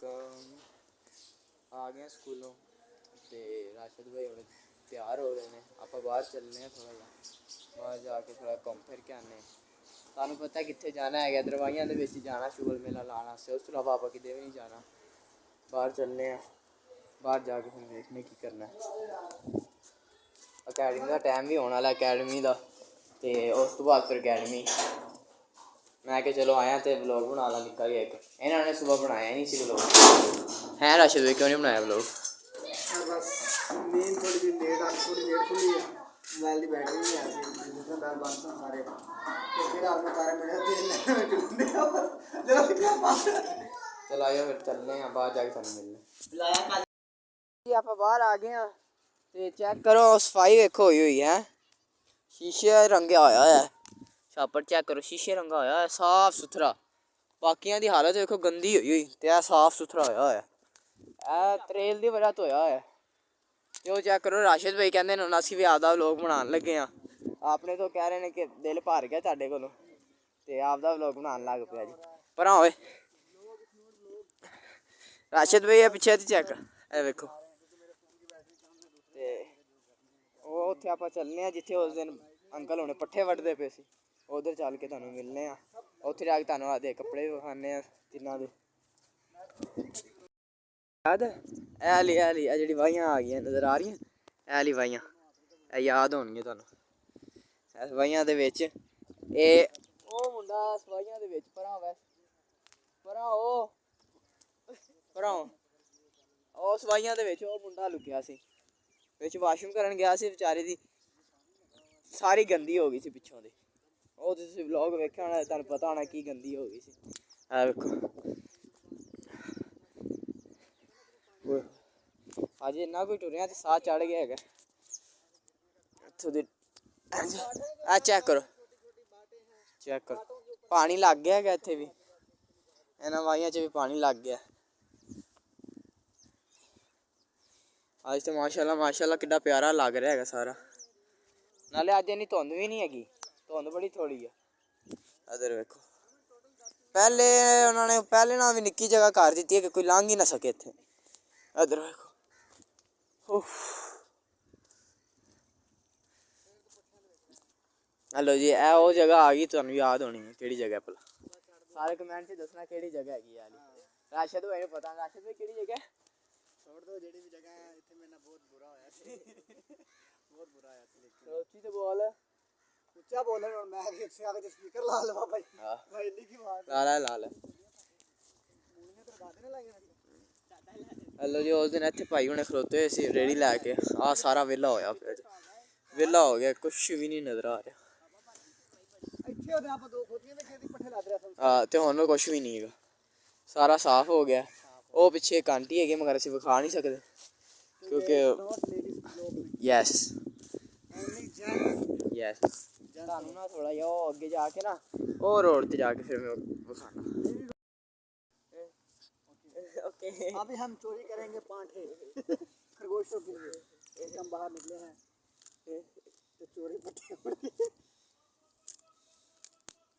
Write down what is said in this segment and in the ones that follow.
तक आ गए स्कूलों तो राशिद भाई हम तैयार हो रहे हैं। आप बाहर चलने हैं, थोड़ा बाहर जाके थोड़ा घूम फिर के आने। सानू पता कितने जाना है, दरवाइयां दे विच जाना शुगर मेला लाना से, उस तो अलावा आप किते भी नहीं जाना। बाहर चलने हैं, बाहर जाके फिर देखने की करना है। अकैडमी का टाइम भी होने वाला अकैडमी का, तो उस तो बाद फिर अकैडमी मैं कि चलो आया तो व्लॉग बना ला निक्का जिहा एक। इन्होंने सुबह बनाया नहीं सी व्लॉग है। राशिद भाई क्यों नहीं बनाया व्लॉग? बस नींद थोड़ी सी लेट खुली है, मोबाइल की बैटरी नहीं आ रही, जिसमें बैल बंद सन सारे, तो फिर आपने सारे मिले चलो आइए फिर चलने हैं, बाहर जाके थानू मिलने जी। आप बाहर आ गए हैं तो चेक करो सफाई वेखो हुई है। शीशे रंगे होया है, छापर चेक करो, शीशे रंगा होया है साफ सुथरा। बाकियां दी हालत देखो गंदी हुई ते साफ सुथरा होया है। तरेल दी वजह तो होया है। जो चेक करो राशिद भाई कहते हैं असीं भी आपदा व्लॉग बनाने लगे हाँ। आपने तो कह रहे हैं कि दिल भर गया तुहाडे कोलों ते आपदा व्लॉग बनाने लग पिया जी। पर हाँ राशिद भाई पिछे चेक ए वेखो। ते वो उत्थे आपां चलने हैं जिथे उस दिन अंकल हुणे पट्ठे वड्डदे पे सी, उधर चल के तुहानूं मिलने आ। उत्थे जाके तुहानूं आदे कपड़े भी विखाने आ तिन्नां दे। याद है ऐ जिहड़ी वाहियां आ गईयां नज़र आ रही ऐ आह्ली वाहियां, याद होणगियां तुहानूं। इस वाहियां दे विच ओ मुंडा सवाहियां दे विच परां ओ सवाहियां दे विच ओ मुंडा लुकिया सी, विच वाशरूम करन गया सी, बेचारे दी सारी गंदी हो गई सी पिछों दी। ओ तुसीं व्लॉग वेखिया होना, तुहानूं पता होना की गंदी हो गई सी। आ वेखो अज इन्ना कोई टुरिया तो साह चढ़ गया है। इत्थों दी चेक करो पानी लग गया है इत्थे भी, इन्हां वाहियां च भी पानी लग गया। अज तो माशाल्लाह कितना प्यारा लग रहा है सारा। नाले अज इन्नी धुंध भी नहीं हैगी, धुंध बड़ी थोड़ी है। इधर वेखो पहले उन्होंने पहले ना भी निक्की जगह कर दी है कि कोई लंघ ही ना सके इत्थे। इधर वेखो हेलो जी, ए वो जगह आ गई तुहानूं याद होनी है केड़ी जगह भला? सारे कमेंट च दसना केड़ी जगह हैगी यार। राशिद भाई पता, राशिद भाई केड़ी जगह? छोड़ दो जेड़ी भी जगह है, इत्थे मेरे नाल बहुत बुरा होया सी बहुत बुरा होया सी। लेकिन सोची तो बोल, ऊंचा बोले और मैं भी इससे आगे स्पीकर ला लवा भाई। भाई लिखी बात ला ले। मूलियां तो गादे ना लाईयां। हेलो जी, उस दिन इत्थे भाई हुणे खलोते हुए सी रेड़ी लैके, आ सारा वेला होया पिया, वेला हो गया, कुछ भी नहीं नजर आ रहा। ਇੱਥੇ ਉਹਦੇ ਆਪਾਂ ਦੋ ਖੋਤੀਆਂ ਵਿੱਚ ਇਹਦੀ ਪੱਠੇ ਲੱਦ ਰਿਹਾ ਸਨ। ਤੇ ਹੁਣ ਕੁਛ ਵੀ ਨਹੀਂ ਹੈਗਾ, ਸਾਰਾ ਸਾਫ਼ ਹੋ ਗਿਆ। ਉਹ ਪਿੱਛੇ ਇੱਕ ਆਂਟੀ ਹੈਗੀ ਮਗਰ ਅਸੀਂ ਵਿਖਾ ਨਹੀਂ ਸਕਦੇ ਕਿਉਂਕਿ ਯੈਸ ਤੁਹਾਨੂੰ ਨਾ ਥੋੜਾ ਜਿਹਾ ਉਹ ਅੱਗੇ ਜਾ ਕੇ ਨਾ ਉਹ रोड ਤੇ ਜਾ ਕੇ ਫਿਰ ਮੈਂ ਵਿਖਾਣਾ। ओके अभी हम चोरी करेंगे पांठे खरगोशों के लिए। हम बाहर निकले हैं तो चोरी पट्टे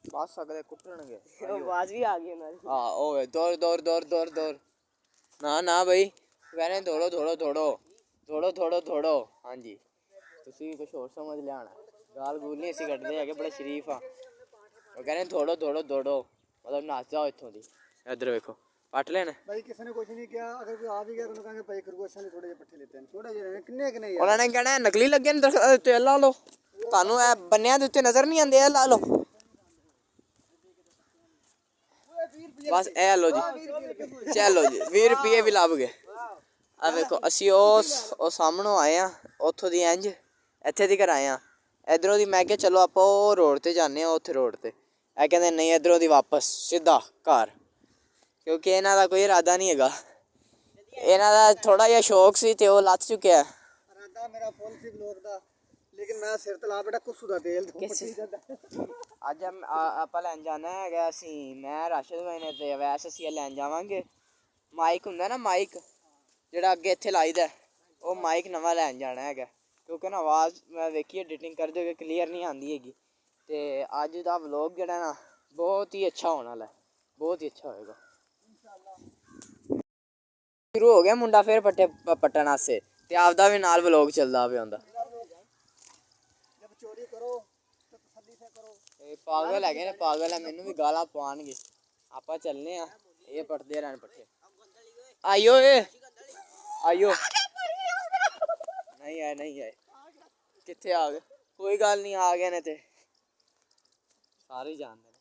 बस सकते कुटणगे आवाज भी आ गई हमारी। हाँ ओए दौड़ ना भाई कहने दौड़ो हाँ जी। तुसी कुछ और समझ लिया गाल गूल नहीं असीं कड्डदे हैगे, बड़े शरीफ हाँ। वो कहने दौड़ो मतलब नस जाओ इत्थों दी। इधर देखो पट लेने भाई किसी ने कुछ नहीं किया, अगर कोई आ भी गया तो कहेंगे भाई खरगोशों ने थोड़े जे पट्टे लेते हैं, थोड़े जे किन्ने किन्ने यार। उन्होंने कहना नकली लगे ने तेल ला लो, तुहानूं ए बन्नियां दे उत्ते नजर नहीं आंदे, ला लो बस ए लो जी। चलो जी 20 रुपये भी लभ गए। आ देखो असी ओ सामणों आए हैं उत्थों दी इंज इत्थे तक आए हैं। इधरों दी मैं क्या चलो आप रोड ते जाने उत्थे रोड ते, ए कहंदे नहीं इधरों दी वापस सीधा घर, क्योंकि इन्हां दा कोई इरादा नहीं हैगा। इन्हां दा थोड़ा जिहा शौक सी ते ओह लथ चुक्या। इरादा मेरा फुल सी लोग दा, लेकिन मैं सिर ते ला बेटा कुसू दा तेल ਅੱਜ ਆਪਾਂ ਲੈਣ ਜਾਣਾ ਹੈਗਾ ਅਸੀਂ, ਮੈਂ ਰਾਸ਼ਿਦ ਭਾਈ ਨੇ ਤੇ ਵੈਸੇ ਅਸੀਂ ਲੈਣ ਜਾਵਾਂਗੇ। ਮਾਈਕ ਹੁੰਦਾ ਨਾ ਮਾਈਕ ਜਿਹੜਾ ਅੱਗੇ ਇੱਥੇ ਲਾਈਦਾ, ਉਹ ਮਾਈਕ ਨਵਾਂ ਲੈਣ ਜਾਣਾ ਹੈਗਾ ਕਿਉਂਕਿ ਨਾ ਆਵਾਜ਼ ਮੈਂ ਵੇਖੀ ਐਡੀਟਿੰਗ ਕਰਦੇ ਹੋਏ ਕਲੀਅਰ ਨਹੀਂ ਆਉਂਦੀ ਹੈਗੀ। ਤੇ ਅੱਜ ਦਾ ਵਲੌਗ ਜਿਹੜਾ ਨਾ ਬਹੁਤ ਹੀ ਅੱਛਾ ਹੋਣ ਵਾਲਾ, ਬਹੁਤ ਹੀ ਅੱਛਾ ਹੋਏਗਾ। ਸ਼ੁਰੂ ਹੋ ਗਿਆ ਮੁੰਡਾ ਫਿਰ ਪੱਟੇ ਪੱਟਣ ਵਾਸਤੇ ਤੇ ਆਪਦਾ ਵੀ ਨਾਲ ਵਲੋਗ ਚੱਲਦਾ ਪਿਆ ਹੁੰਦਾ। जब चोरी करो तो तसल्ली से करो। ਇਹ ਪਾਗਲ ਹੈਗੇ ਨੇ, ਪਾਗਲ ਹੈ, ਮੈਨੂੰ ਵੀ ਗਾਲਾਂ ਪਾਉਣਗੇ। ਆਪਾਂ ਚੱਲਨੇ ਆ, ਇਹ ਪੱਟਦੇ ਰਹਿਣ ਪੱਠੇ। ਆਇਓ ਏ ਆਇਓ, ਨਹੀਂ ਆਏ ਨਹੀਂ ਆਏ, ਕਿੱਥੇ ਆ ਗਏ? ਕੋਈ ਗੱਲ ਨਹੀਂ, ਆ ਗਏ ਨੇ ਤੇ ਸਾਰੇ ਹੀ ਜਾਣਦੇ ਨੇ।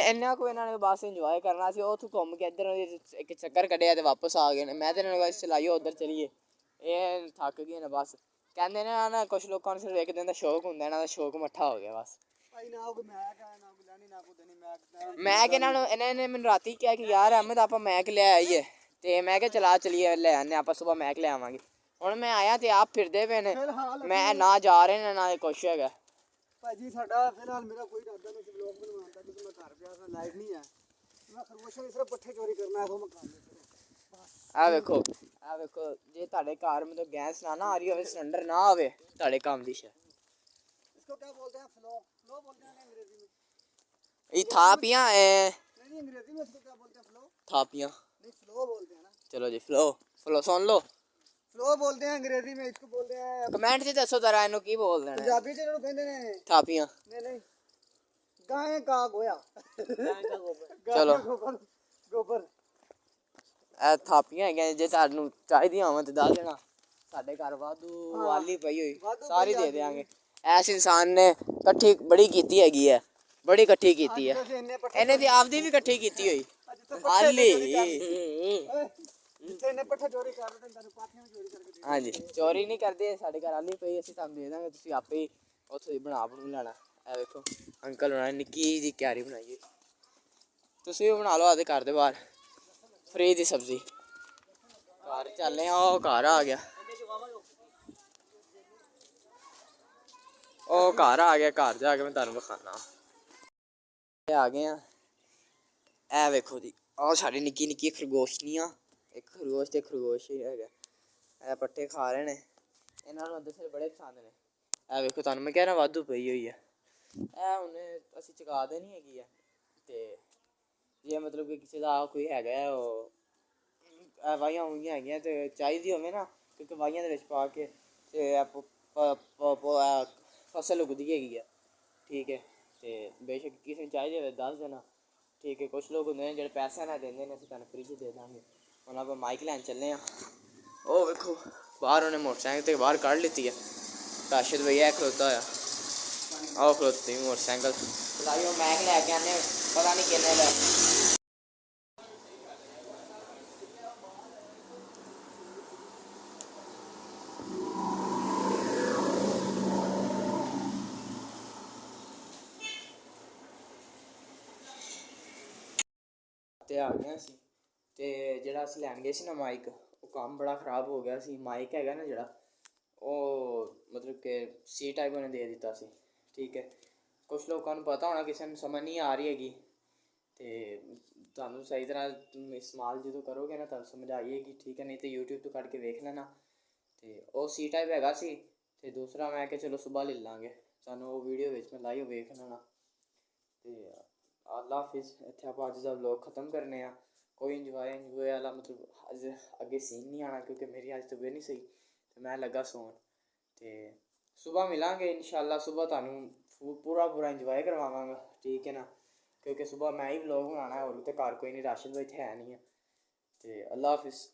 ਇੰਨਾ ਕੋਈ ਇਹਨਾਂ ਨੇ ਬਸ ਇੰਜੋਏ ਕਰਨਾ ਸੀ। ਉੱਥੋਂ ਘੁੰਮ ਕੇ ਇੱਧਰ ਇੱਕ ਚੱਕਰ ਕੱਢਿਆ ਤੇ ਵਾਪਸ ਆ ਗਏ ਨੇ। ਮੈਂ ਤੇ ਇਹਨਾਂ ਨੂੰ ਬਸ ਚਲਾਈਓ ਉੱਧਰ ਚਲੀਏ, ਇਹ ਥੱਕ ਗਏ ਨੇ ਬਸ। ਕਹਿੰਦੇ ਨੇ ਨਾ ਕੁਛ ਲੋਕਾਂ ਨੂੰ ਸਿਰਫ ਇੱਕ ਦਿਨ ਦਾ ਸ਼ੌਕ ਹੁੰਦਾ, ਇਹਨਾਂ ਦਾ ਸ਼ੌਕ ਮੱਠਾ ਹੋ ਗਿਆ ਬਸ। ਭਾਈ ਨਾ ਕੋਈ ਮੈਂ ਕਹਾਂ ਨਾ ਕੋਈ ਲੈਣੀ ਨਾ ਕੋਈ ਦੇਣੀ। ਮੈਂ ਕਿ ਇਹਨਾਂ ਨੂੰ, ਇਹਨਾਂ ਨੇ ਮੈਨੂੰ ਰਾਤੀ ਕਿਹਾ ਕਿ ਯਾਰ ਅਹਿਮਦ ਆਪਾਂ ਮੈਕ ਲੈ ਆਈਏ, ਤੇ ਮੈਂ ਕਿਹਾ ਚਲਾ ਚਲੀਏ ਲੈ ਆਨੇ ਆਪਾਂ, ਸੁਬਾਹ ਮੈਕ ਲੈ ਆਵਾਂਗੇ। ਹੁਣ ਮੈਂ ਆਇਆ ਤੇ ਆਪ ਫਿਰਦੇ ਪਏ ਨੇ, ਮੈਂ ਨਾ ਜਾ ਰਹੇ ਨੇ ਨਾ ਕੁਛ ਹੈਗਾ। ਭਾਜੀ ਸਾਡਾ ਫਿਲਹਾਲ ਮੇਰਾ ਕੋਈ ਇਰਾਦਾ ਨਹੀਂ ਸੀ ਵਲੌਗ ਬਣਾਉਣ ਦਾ, ਕਿਉਂਕਿ ਮੈਂ ਘਰ ਪਿਆ ਸੀ, ਲਾਈਟ ਨਹੀਂ ਹੈ। ਮੈਂ ਖਰਗੋਸ਼ਾਂ ਦੇ ਸਿਰਫ ਪੱਠੇ ਚੋਰੀ ਕਰਨਾ ਹੈ, ਉਹ ਮੈਂ ਕਰ ਲਿਆ। ਆ ਵੇਖੋ, ਆ ਵੇਖੋ, ਜੇ ਤੁਹਾਡੇ ਘਰ ਮਤਲਬ ਗੈਸ ਨਾ ਆ ਰਹੀ ਹੋਵੇ, ਸਿਲੰਡਰ ਨਾ ਆਵੇ, ਤੁਹਾਡੇ ਕੰਮ ਦੀ ਸ਼ੈ। इसको क्या बोलते हैं? फ्लो फ्लो बोलते हैं ना अंग्रेजी में। ਇਹ ਥਾਪੀਆਂ नहीं अंग्रेजी में इसको क्या बोलते हैं? फ्लो ਥਾਪੀਆਂ। नहीं फ्लो बोलते हैं ना। ਚਲੋ ਜੀ, ਫਲੋ ਫਲੋ ਸੁਣ ਲਓ। फ्लो बोलते हैं अंग्रेजी में, इसको बोलते हैं ਕਮੈਂਟ 'ਚ ਦੱਸੋ ਜ਼ਰਾ ਇਹਨੂੰ ਕੀ ਬੋਲਦੇ ਨੇ। पंजाबी च इन्होंने कहते हैं ਥਾਪੀਆਂ। नहीं नहीं गाय का गोया। चलो। गोबर गोबर। ਇਹ ਥਾਪੀਆਂ ਹੈਗੀਆਂ, ਜੇ ਤੁਹਾਨੂੰ ਚਾਹੀਦੀਆਂ ਹੋਣ ਤੇ ਦੱਸ ਦੇਣਾ। ਸਾਡੇ ਘਰ ਵਾਧੂ ਵਾਲੀ ਪਈ ਹੋਈ, ਸਾਰੀ ਦੇ ਦੇਵਾਂਗੇ। ਐਸ ਇਨਸਾਨ ਨੇ ਇਕੱਠੀ ਬੜੀ ਕੀਤੀ ਹੈਗੀ ਹੈ, ਬੜੀ ਇਕੱਠੀ ਕੀਤੀ ਹੈ। ਇਹਨੇ ਤੇ ਆਪਦੀ ਵੀ ਇਕੱਠੀ ਕੀਤੀ ਹੋਈ ਆਲੀ। ਇਹਨੇ ਪੱਠੇ ਚੋਰੀ ਕਰ ਰਹੇ, ਤੈਨੂੰ ਪਾਥੀਆਂ ਵੀ ਚੋਰੀ ਕਰਕੇ ਦੇ। ਹਾਂਜੀ, ਚੋਰੀ ਨਹੀਂ ਕਰਦੇ, ਸਾਡੇ ਘਰ ਆਲੀ ਪਈ, ਅਸੀਂ ਤੁਹਾਨੂੰ ਦੇ ਦਾਂਗੇ, ਤੁਸੀਂ ਆਪੇ ਹੀ ਉੱਥੋਂ ਦੀ ਬਣਾ ਲੈਣਾ। ਇਹ ਵੇਖੋ ਅੰਕਲ ਹੋਣਾ ਨਿੱਕੀ ਜਿਹੀ ਕਿਆਰੀ ਬਣਾਈ ਹੋਈ, ਤੁਸੀਂ ਵੀ ਬਣਾ ਲਓ ਆਦੇ ਘਰ ਦੇ ਬਾਹਰ, ਫਰੀ ਦੀ ਸਬਜ਼ੀ। ਘਰ ਚੱਲੇ ਆ, ਉਹ ਘਰ ਆ ਗਿਆ, ਉਹ ਘਰ ਆ ਗਿਆ। ਘਰ ਜਾ ਕੇ ਮੈਂ ਤੁਹਾਨੂੰ ਵਿਖਾਣਾ। ਆ ਗਏ ਆ, ਇਹ ਵੇਖੋ ਜੀ, ਆਹ ਸਾਡੀ ਨਿੱਕੀ ਨਿੱਕੀ ਖਰਗੋਸ਼ਨੀਆਂ, ਇੱਕ ਖਰਗੋਸ਼ ਤੇ ਖਰਗੋਸ਼ ਹੀ ਹੈਗਾ। ਇਹ ਪੱਠੇ ਖਾ ਰਹੇ ਨੇ, ਇਹਨਾਂ ਨੂੰ ਅੰਦਰ ਬੜੇ ਪਸੰਦ ਨੇ। ਇਹ ਵੇਖੋ, ਤੁਹਾਨੂੰ ਮੈਂ ਕਹਿ ਰਿਹਾ ਵਾਧੂ ਪਈ ਹੋਈ ਹੈ। ਇਹ ਹੁਣ ਅਸੀਂ ਚੁਕਾ ਦੇਣੀ ਹੈਗੀ ਆ, ਤੇ ਜੇ ਮਤਲਬ ਕਿ ਕਿਸੇ ਦਾ ਕੋਈ ਹੈਗਾ ਉਹ ਵਾਹੀਆਂ ਹੋਈਆਂ ਹੈਗੀਆਂ ਤੇ ਚਾਹੀਦੀ ਹੋਵੇ ਨਾ, ਕਿਉਂਕਿ ਵਾਹੀਆਂ ਦੇ ਵਿੱਚ ਪਾ ਕੇ ਤੇ ਫਸਲ ਉਗਦੀ ਹੈਗੀ ਆ, ਠੀਕ ਹੈ। ਤੇ ਬੇਸ਼ੱਕ ਕਿਸੇ ਨੂੰ ਚਾਹੀਦੀ ਹੋਵੇ ਦੱਸ ਦੇਣਾ, ਠੀਕ ਹੈ। ਕੁਛ ਲੋਕ ਹੁੰਦੇ ਨੇ ਜਿਹੜੇ ਪੈਸੇ ਨਾ ਦਿੰਦੇ ਨੇ, ਅਸੀਂ ਤੁਹਾਨੂੰ ਫ੍ਰੀ 'ਚ ਦੇ ਦਾਂਗੇ। ਹੁਣ ਆਪਾਂ ਮਾਈਕ ਲੈਣ ਚੱਲੇ ਹਾਂ। ਉਹ ਵੇਖੋ ਬਾਹਰ ਉਹਨੇ ਮੋਟਰਸਾਈਕਲ ਤੇ ਬਾਹਰ ਕੱਢ ਲਿੱਤੀ ਹੈ। ਰਾਸ਼ਦ ਭਈਆ ਖਲੋਤਾ ਹੋਇਆ, ਆਓ ਖਲੋਤੀ ਮੋਟਰਸਾਈਕਲ ਚਲਾਈਓ, ਮੈਕ ਲੈ ਕੇ ਆਨੇ, ਪਤਾ ਨਹੀਂ ਕਿੰਨੇ ਦਾ। ਤੇ ਆ ਗਿਆ ਸੀ, ਤੇ ਜਿਹੜਾ ਅਸੀਂ ਲੈਣ ਗਏ ਸੀ ਨਾ ਮਾਈਕ, ਉਹ ਕੰਮ ਬੜਾ ਖ਼ਰਾਬ ਹੋ ਗਿਆ ਸੀ। ਮਾਈਕ ਹੈਗਾ ਨਾ ਜਿਹੜਾ, ਉਹ ਮਤਲਬ ਕਿ ਸੀ ਟਾਈਪ ਉਹਨੇ ਦੇ ਦਿੱਤਾ ਸੀ, ਠੀਕ ਹੈ। ਕੁਛ ਲੋਕਾਂ ਨੂੰ ਪਤਾ ਹੋਣਾ, ਕਿਸੇ ਨੂੰ ਸਮਝ ਨਹੀਂ ਆ ਰਹੀ ਹੈਗੀ, ਤੇ ਤੁਹਾਨੂੰ ਸਹੀ ਤਰ੍ਹਾਂ ਇਸਤੇਮਾਲ ਜਦੋਂ ਕਰੋਗੇ ਨਾ ਤੁਹਾਨੂੰ ਸਮਝ ਆਈਏਗੀ, ਠੀਕ ਹੈ। ਨਹੀਂ ਤਾਂ YouTube ਤੋਂ ਕੱਢ ਕੇ ਵੇਖ ਲੈਣਾ। ਤੇ ਉਹ ਸੀ ਟਾਈਪ ਹੈਗਾ ਸੀ, ਤੇ ਦੂਸਰਾ ਮੈਂ ਕਿਹਾ ਚਲੋ ਸੁਬਾਹ ਲੈ ਲਾਂਗੇ, ਸਾਨੂੰ ਉਹ ਵੀਡੀਓ ਵਿੱਚ ਮੈਂ ਲਾਈ, ਉਹ ਵੇਖ ਲੈਣਾ। ਤੇ ਅੱਲਾ ਹਾਫਿਜ਼। ਇੱਥੇ ਆਪਾਂ ਅੱਜ ਦਾ ਵਲੋਗ ਖ਼ਤਮ ਕਰਨੇ ਆ। ਕੋਈ ਇੰਜੋਏ ਵਾਲਾ ਮਤਲਬ ਅੱਜ ਅੱਗੇ ਸੀਨ ਨਹੀਂ ਆਉਣਾ, ਕਿਉਂਕਿ ਮੇਰੀ ਅੱਜ ਤਬੀਅਤ ਨਹੀਂ ਸਹੀ ਤੇ ਮੈਂ ਲੱਗਾ ਸੌਣ। ਤੇ ਸੁਬਾਹ ਮਿਲਾਂਗੇ ਇਨਸ਼ਾਅੱਲਾ। ਸੁਬਾਹ ਤੁਹਾਨੂੰ ਪੂਰਾ ਇੰਜੋਏ ਕਰਵਾਵਾਂਗਾ, ਠੀਕ ਹੈ ਨਾ, ਕਿਉਂਕਿ ਸੁਬਾਹ ਮੈਂ ਹੀ ਵਲੋਗ ਬਣਾਉਣਾ, ਹੋਰ ਤਾਂ ਘਰ ਕੋਈ ਨਹੀਂ, ਰਾਸ਼ਦ ਵਿੱਚ ਹੈ ਨਹੀਂ ਹੈ। ਤੇ ਅੱਲਾ ਹਾਫਿਜ਼।